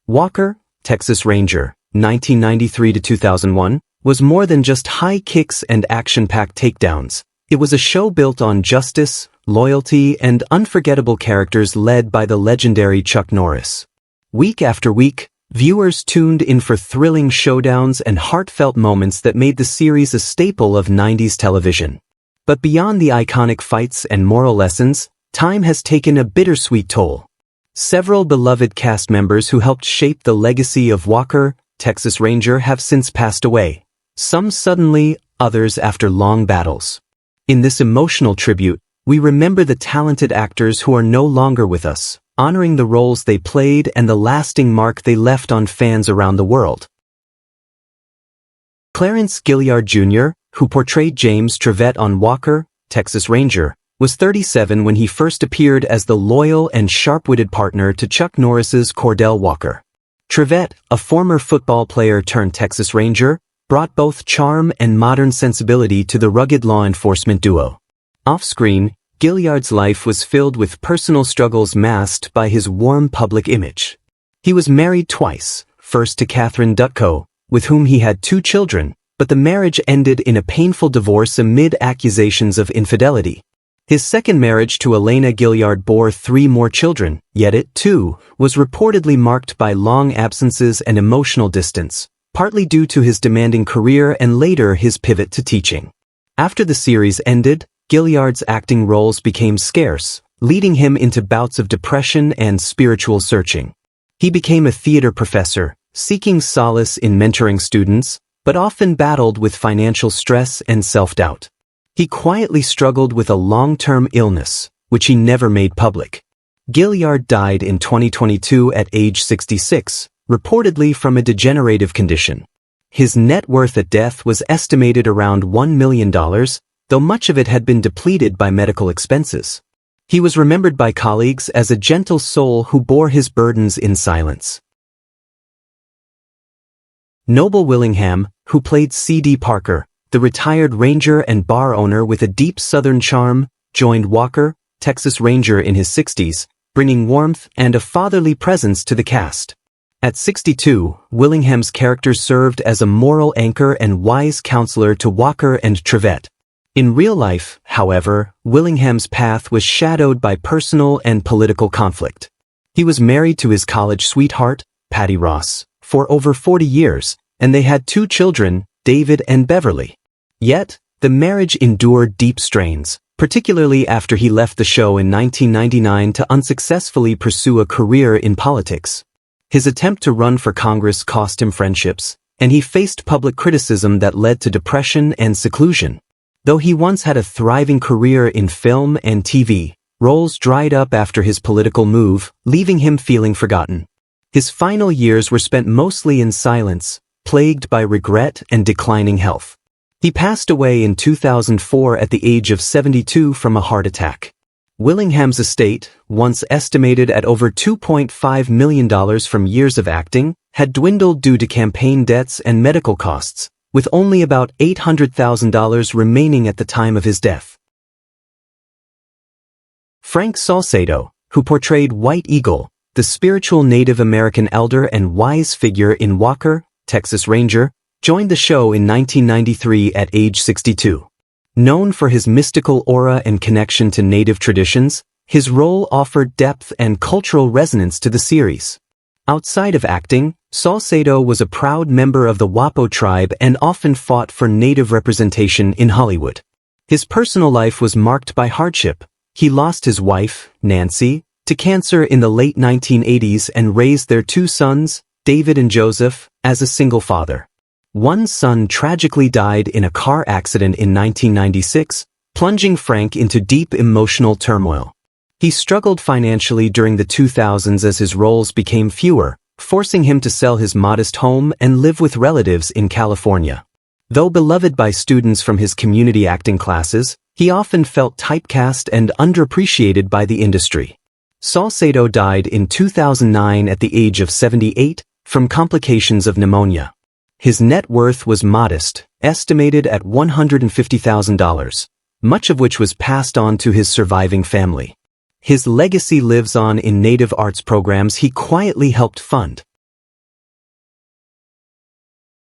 Walker, Texas Ranger, 1993 to 2001, was more than just high kicks and action-packed takedowns. It was a show built on justice, loyalty, and unforgettable characters led by the legendary Chuck Norris. Week after week, viewers tuned in for thrilling showdowns and heartfelt moments that made the series a staple of 90s television. But beyond the iconic fights and moral lessons, time has taken a bittersweet toll. Several beloved cast members who helped shape the legacy of Walker, Texas Ranger have since passed away. Some suddenly, others after long battles. In this emotional tribute, we remember the talented actors who are no longer with us, honoring the roles they played and the lasting mark they left on fans around the world. Clarence Gilliard Jr., who portrayed James Trevette on Walker, Texas Ranger, was 37 when he first appeared as the loyal and sharp-witted partner to Chuck Norris's Cordell Walker. Trevette, a former football player turned Texas Ranger, brought both charm and modern sensibility to the rugged law enforcement duo. Off-screen, Gilliard's life was filled with personal struggles masked by his warm public image. He was married twice, first to Catherine Dutko, with whom he had 2 children, but the marriage ended in a painful divorce amid accusations of infidelity. His second marriage to Elena Gilliard bore 3 more children, yet it, too, was reportedly marked by long absences and emotional distance, partly due to his demanding career and later his pivot to teaching. After the series ended, Gilliard's acting roles became scarce, leading him into bouts of depression and spiritual searching. He became a theater professor, seeking solace in mentoring students, but often battled with financial stress and self-doubt. He quietly struggled with a long-term illness, which he never made public. Gilliard died in 2022 at age 66, reportedly from a degenerative condition. His net worth at death was estimated around $1 million, though much of it had been depleted by medical expenses. He was remembered by colleagues as a gentle soul who bore his burdens in silence. Noble Willingham, who played C.D. Parker, the retired ranger and bar owner with a deep Southern charm, joined Walker, Texas Ranger in his 60s, bringing warmth and a fatherly presence to the cast. At 62, Willingham's character served as a moral anchor and wise counselor to Walker and Trevette. In real life, however, Willingham's path was shadowed by personal and political conflict. He was married to his college sweetheart, Patty Ross, for over 40 years, and they had 2 children, David and Beverly. Yet, the marriage endured deep strains, particularly after he left the show in 1999 to unsuccessfully pursue a career in politics. His attempt to run for Congress cost him friendships, and he faced public criticism that led to depression and seclusion. Though he once had a thriving career in film and TV, roles dried up after his political move, leaving him feeling forgotten. His final years were spent mostly in silence, plagued by regret and declining health. He passed away in 2004 at the age of 72 from a heart attack. Willingham's estate, once estimated at over $2.5 million from years of acting, had dwindled due to campaign debts and medical costs, with only about $800,000 remaining at the time of his death. Frank Salcedo, who portrayed White Eagle, the spiritual Native American elder and wise figure in Walker, Texas Ranger, joined the show in 1993 at age 62. Known for his mystical aura and connection to Native traditions, his role offered depth and cultural resonance to the series. Outside of acting, Salcedo was a proud member of the Wapo tribe and often fought for Native representation in Hollywood. His personal life was marked by hardship. He lost his wife, Nancy, to cancer in the late 1980s and raised their 2 sons, David and Joseph, as a single father. One son tragically died in a car accident in 1996, plunging Frank into deep emotional turmoil. He struggled financially during the 2000s as his roles became fewer, forcing him to sell his modest home and live with relatives in California. Though beloved by students from his community acting classes, he often felt typecast and underappreciated by the industry. Salcedo died in 2009 at the age of 78 from complications of pneumonia. His net worth was modest, estimated at $150,000, much of which was passed on to his surviving family. His legacy lives on in Native arts programs he quietly helped fund.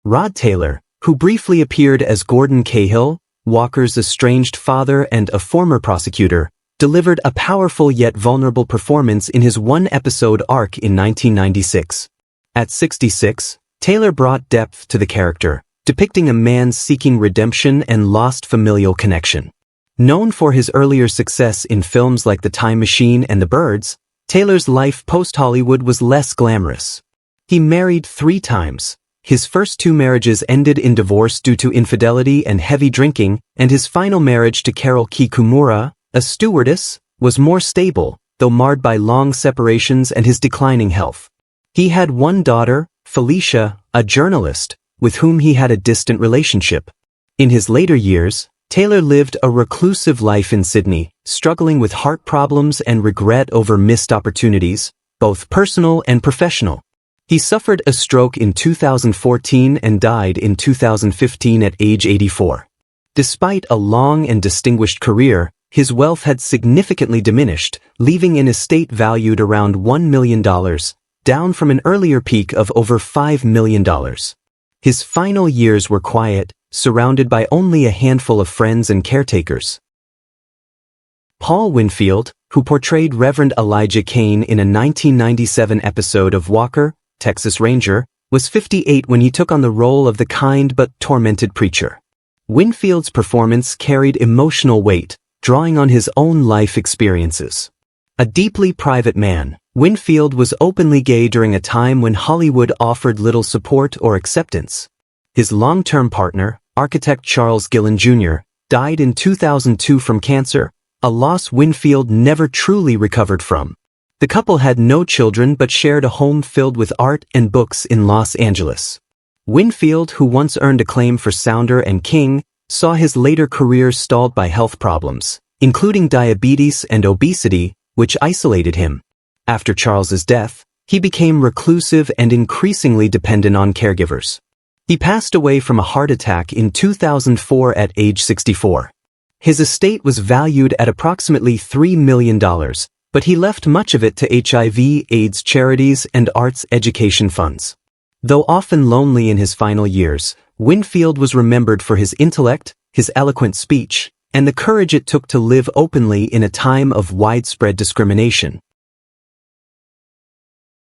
Rod Taylor, who briefly appeared as Gordon Cahill, Walker's estranged father and a former prosecutor, delivered a powerful yet vulnerable performance in his one-episode arc in 1996. At 66, Taylor brought depth to the character, depicting a man seeking redemption and lost familial connection. Known for his earlier success in films like The Time Machine and The Birds, Taylor's life post-Hollywood was less glamorous. He married 3 times. His first 2 marriages ended in divorce due to infidelity and heavy drinking, and his final marriage to Carol Kikumura, a stewardess, was more stable, though marred by long separations and his declining health. He had 1 daughter, Felicia, a journalist, with whom he had a distant relationship. In his later years, Taylor lived a reclusive life in Sydney, struggling with heart problems and regret over missed opportunities, both personal and professional. He suffered a stroke in 2014 and died in 2015 at age 84. Despite a long and distinguished career, his wealth had significantly diminished, leaving an estate valued around $1 million, down from an earlier peak of over $5 million. His final years were quiet, surrounded by only a handful of friends and caretakers. Paul Winfield, who portrayed Reverend Elijah Kane in a 1997 episode of Walker, Texas Ranger, was 58 when he took on the role of the kind but tormented preacher. Winfield's performance carried emotional weight, drawing on his own life experiences. A deeply private man, Winfield was openly gay during a time when Hollywood offered little support or acceptance. His long-term partner, architect Charles Gillen Jr., died in 2002 from cancer, a loss Winfield never truly recovered from. The couple had no children but shared a home filled with art and books in Los Angeles. Winfield, who once earned acclaim for Sounder and King, saw his later career stalled by health problems, including diabetes and obesity, which isolated him. After Charles's death, he became reclusive and increasingly dependent on caregivers. He passed away from a heart attack in 2004 at age 64. His estate was valued at approximately $3 million, but he left much of it to HIV/AIDS charities and arts education funds. Though often lonely in his final years, Winfield was remembered for his intellect, his eloquent speech, and the courage it took to live openly in a time of widespread discrimination.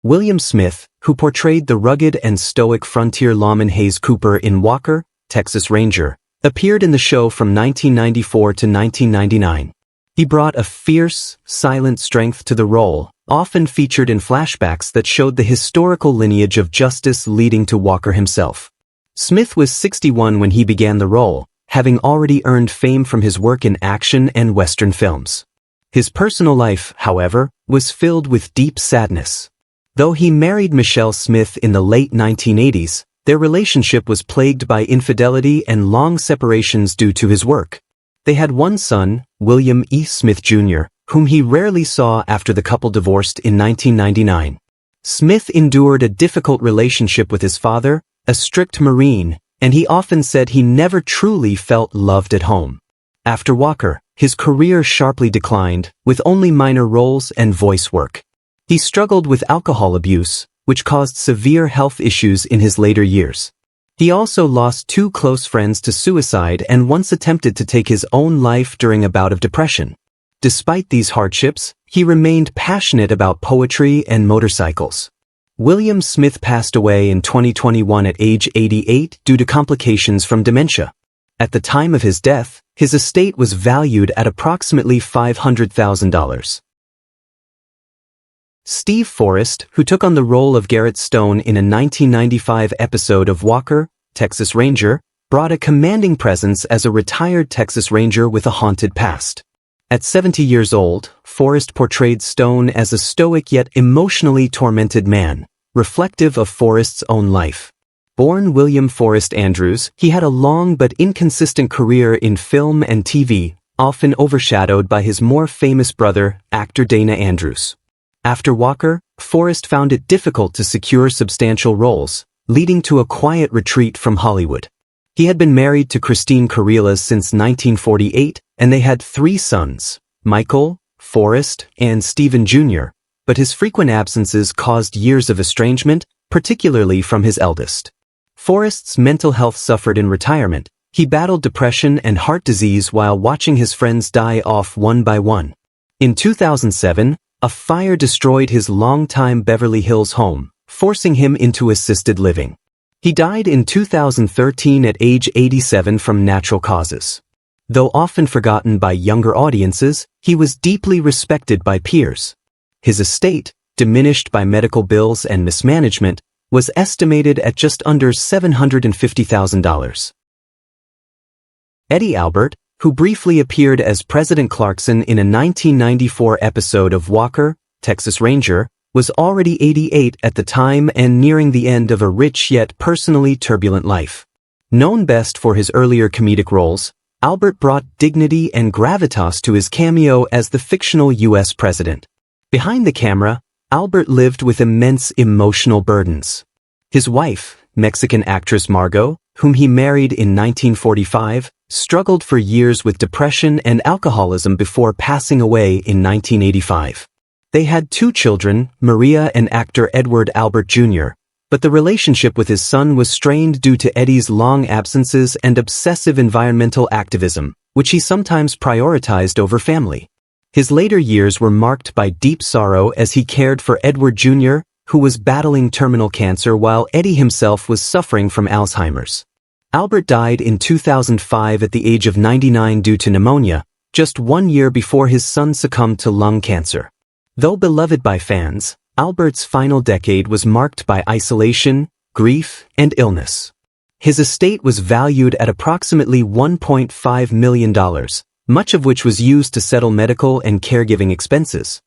William Smith, who portrayed the rugged and stoic frontier lawman Hayes Cooper in Walker, Texas Ranger, appeared in the show from 1994 to 1999. He brought a fierce, silent strength to the role, often featured in flashbacks that showed the historical lineage of justice leading to Walker himself. Smith was 61 when he began the role, having already earned fame from his work in action and Western films. His personal life, however, was filled with deep sadness. Though he married Michelle Smith in the late 1980s, their relationship was plagued by infidelity and long separations due to his work. They had 1 son, William E. Smith Jr., whom he rarely saw after the couple divorced in 1999. Smith endured a difficult relationship with his father, a strict Marine, and he often said he never truly felt loved at home. After Walker, his career sharply declined, with only minor roles and voice work. He struggled with alcohol abuse, which caused severe health issues in his later years. He also lost 2 close friends to suicide and once attempted to take his own life during a bout of depression. Despite these hardships, he remained passionate about poetry and motorcycles. William Smith passed away in 2021 at age 88 due to complications from dementia. At the time of his death, his estate was valued at approximately $500,000. Steve Forrest, who took on the role of Garrett Stone in a 1995 episode of Walker, Texas Ranger, brought a commanding presence as a retired Texas Ranger with a haunted past. At 70 years old, Forrest portrayed Stone as a stoic yet emotionally tormented man, reflective of Forrest's own life. Born William Forrest Andrews, he had a long but inconsistent career in film and TV, often overshadowed by his more famous brother, actor Dana Andrews. After Walker, Forrest found it difficult to secure substantial roles, leading to a quiet retreat from Hollywood. He had been married to Christine Carillas since 1948, and they had 3 sons, Michael, Forrest, and Stephen Jr., but his frequent absences caused years of estrangement, particularly from his eldest. Forrest's mental health suffered in retirement. He battled depression and heart disease while watching his friends die off one by one. In 2007, a fire destroyed his longtime Beverly Hills home, forcing him into assisted living. He died in 2013 at age 87 from natural causes. Though often forgotten by younger audiences, he was deeply respected by peers. His estate, diminished by medical bills and mismanagement, was estimated at just under $750,000. Eddie Albert, who briefly appeared as President Clarkson in a 1994 episode of Walker, Texas Ranger, was already 88 at the time and nearing the end of a rich yet personally turbulent life. Known best for his earlier comedic roles, Albert brought dignity and gravitas to his cameo as the fictional U.S. president. Behind the camera, Albert lived with immense emotional burdens. His wife, Mexican actress Margot, whom he married in 1945, struggled for years with depression and alcoholism before passing away in 1985. They had 2 children, Maria and actor Edward Albert Jr., but the relationship with his son was strained due to Eddie's long absences and obsessive environmental activism, which he sometimes prioritized over family. His later years were marked by deep sorrow as he cared for Edward Jr., who was battling terminal cancer while Eddie himself was suffering from Alzheimer's. Albert died in 2005 at the age of 99 due to pneumonia, just 1 year before his son succumbed to lung cancer. Though beloved by fans, Albert's final decade was marked by isolation, grief, and illness. His estate was valued at approximately $1.5 million, much of which was used to settle medical and caregiving expenses.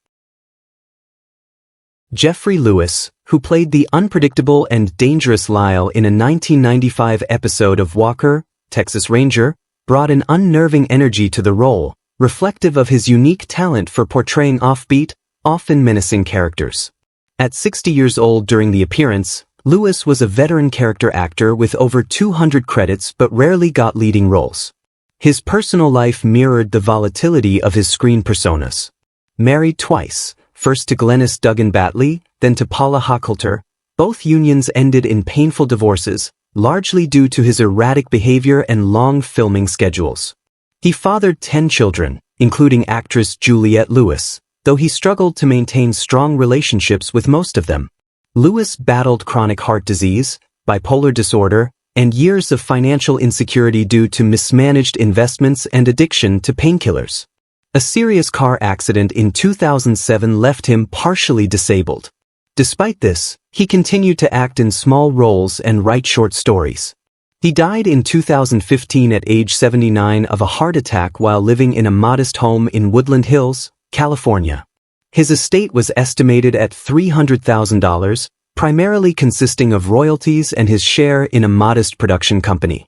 Jeffrey Lewis, who played the unpredictable and dangerous Lyle in a 1995 episode of Walker, Texas Ranger, brought an unnerving energy to the role, reflective of his unique talent for portraying offbeat, often menacing characters. At 60 years old during the appearance, Lewis was a veteran character actor with over 200 credits but rarely got leading roles. His personal life mirrored the volatility of his screen personas. Married twice, first to Glenys Duggan Batley, then to Paula Hochhalter, both unions ended in painful divorces, largely due to his erratic behavior and long filming schedules. He fathered 10 children, including actress Juliette Lewis, though he struggled to maintain strong relationships with most of them. Lewis battled chronic heart disease, bipolar disorder, and years of financial insecurity due to mismanaged investments and addiction to painkillers. A serious car accident in 2007 left him partially disabled. Despite this, he continued to act in small roles and write short stories. He died in 2015 at age 79 of a heart attack while living in a modest home in Woodland Hills, California. His estate was estimated at $300,000, primarily consisting of royalties and his share in a modest production company.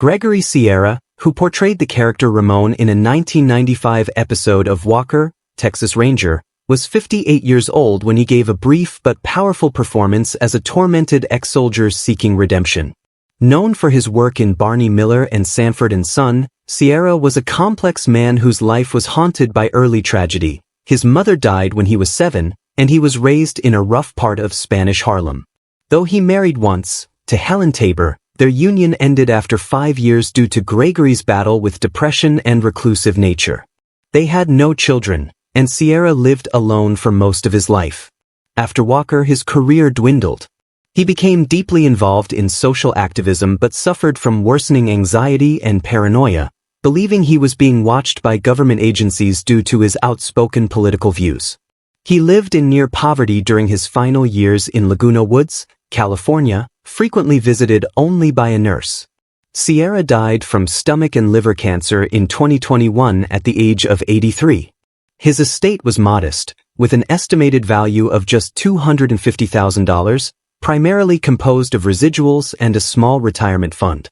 Gregory Sierra, who portrayed the character Ramon in a 1995 episode of Walker, Texas Ranger, was 58 years old when he gave a brief but powerful performance as a tormented ex-soldier seeking redemption. Known for his work in Barney Miller and Sanford and Son, Sierra was a complex man whose life was haunted by early tragedy. His mother died when he was 7, and he was raised in a rough part of Spanish Harlem. Though he married once, to Helen Tabor, their union ended after 5 years due to Gregory's battle with depression and reclusive nature. They had no children, and Sierra lived alone for most of his life. After Walker, his career dwindled. He became deeply involved in social activism but suffered from worsening anxiety and paranoia, believing he was being watched by government agencies due to his outspoken political views. He lived in near poverty during his final years in Laguna Woods, California, frequently visited only by a nurse. Sierra died from stomach and liver cancer in 2021 at the age of 83. His estate was modest, with an estimated value of just $250,000, primarily composed of residuals and a small retirement fund.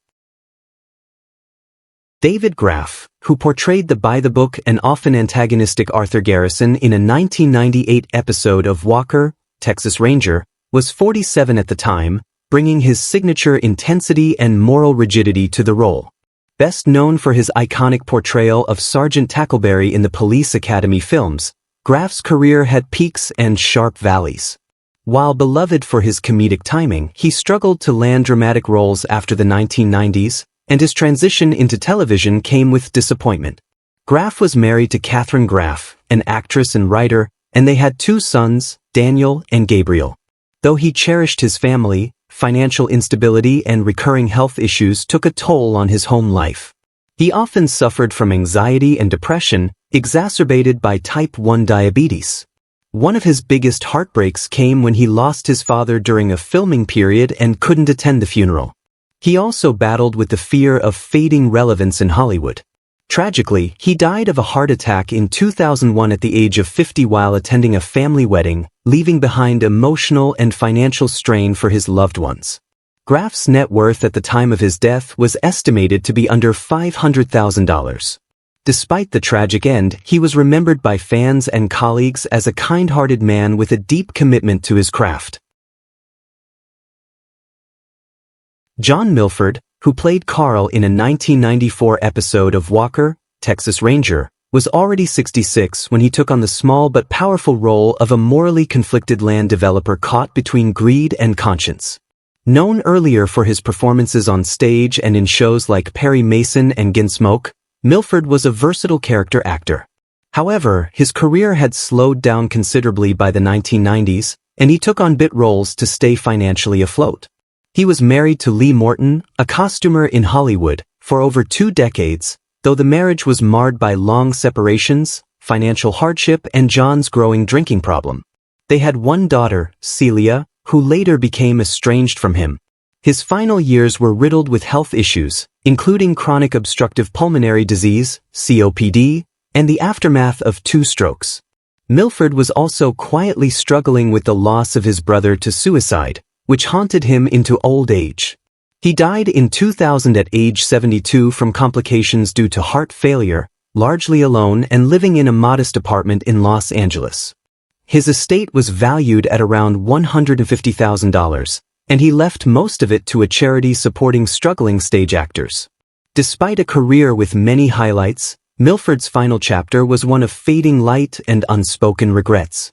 David Graff, who portrayed the by-the-book and often antagonistic Arthur Garrison in a 1998 episode of Walker, Texas Ranger, was 47 at the time, bringing his signature intensity and moral rigidity to the role. Best known for his iconic portrayal of Sergeant Tackleberry in the Police Academy films, Graff's career had peaks and sharp valleys. While beloved for his comedic timing, he struggled to land dramatic roles after the 1990s, and his transition into television came with disappointment. Graff was married to Katharine Graff, an actress and writer, and they had 2 sons, Daniel and Gabriel. Though he cherished his family, financial instability and recurring health issues took a toll on his home life. He often suffered from anxiety and depression, exacerbated by type 1 diabetes. One of his biggest heartbreaks came when he lost his father during a filming period and couldn't attend the funeral. He also battled with the fear of fading relevance in Hollywood. Tragically, he died of a heart attack in 2001 at the age of 50 while attending a family wedding, leaving behind emotional and financial strain for his loved ones. Graff's net worth at the time of his death was estimated to be under $500,000. Despite the tragic end, he was remembered by fans and colleagues as a kind-hearted man with a deep commitment to his craft. John Milford, who played Carl in a 1994 episode of Walker, Texas Ranger, was already 66 when he took on the small but powerful role of a morally conflicted land developer caught between greed and conscience. Known earlier for his performances on stage and in shows like Perry Mason and Gunsmoke, Milford was a versatile character actor. However, his career had slowed down considerably by the 1990s, and he took on bit roles to stay financially afloat. He was married to Lee Morton, a costumer in Hollywood, for over 2 decades, though the marriage was marred by long separations, financial hardship, and John's growing drinking problem. They had 1 daughter, Celia, who later became estranged from him. His final years were riddled with health issues, including chronic obstructive pulmonary disease, COPD, and the aftermath of 2 strokes. Milford was also quietly struggling with the loss of his brother to suicide, which haunted him into old age. He died in 2000 at age 72 from complications due to heart failure, largely alone and living in a modest apartment in Los Angeles. His estate was valued at around $150,000, and he left most of it to a charity supporting struggling stage actors. Despite a career with many highlights, Milford's final chapter was one of fading light and unspoken regrets.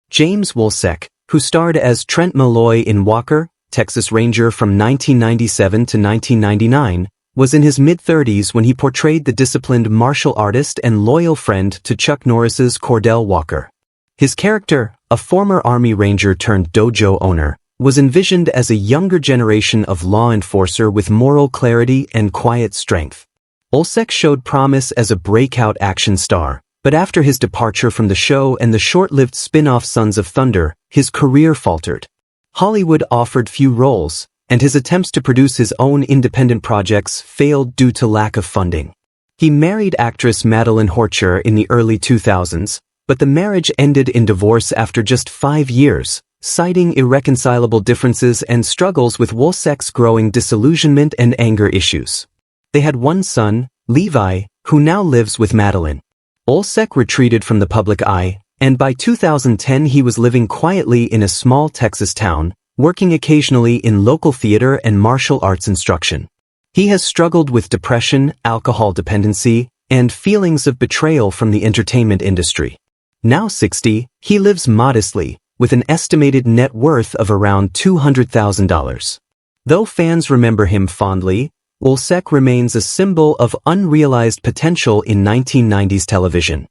James Wolsek, who starred as Trent Malloy in Walker, Texas Ranger from 1997 to 1999, was in his mid-30s when he portrayed the disciplined martial artist and loyal friend to Chuck Norris's Cordell Walker. His character, a former Army Ranger turned dojo owner, was envisioned as a younger generation of law enforcer with moral clarity and quiet strength. Wolsek showed promise as a breakout action star, but after his departure from the show and the short-lived spin-off Sons of Thunder, his career faltered. Hollywood offered few roles, and his attempts to produce his own independent projects failed due to lack of funding. He married actress Madeline Horcher in the early 2000s, but the marriage ended in divorce after just 5 years, citing irreconcilable differences and struggles with Wolsek's growing disillusionment and anger issues. They had 1 son, Levi, who now lives with Madeline. Wolsek retreated from the public eye, and by 2010 he was living quietly in a small Texas town, working occasionally in local theater and martial arts instruction. He has struggled with depression, alcohol dependency, and feelings of betrayal from the entertainment industry. Now 60, he lives modestly, with an estimated net worth of around $200,000. Though fans remember him fondly, Wolsek remains a symbol of unrealized potential in 1990s television.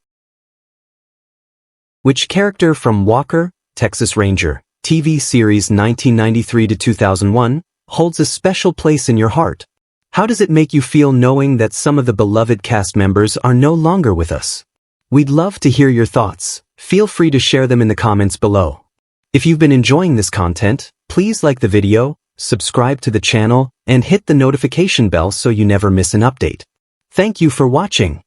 Which character from Walker, Texas Ranger, TV series 1993 to 2001, holds a special place in your heart? How does it make you feel knowing that some of the beloved cast members are no longer with us? We'd love to hear your thoughts. Feel free to share them in the comments below. If you've been enjoying this content, please like the video, subscribe to the channel, and hit the notification bell so you never miss an update. Thank you for watching.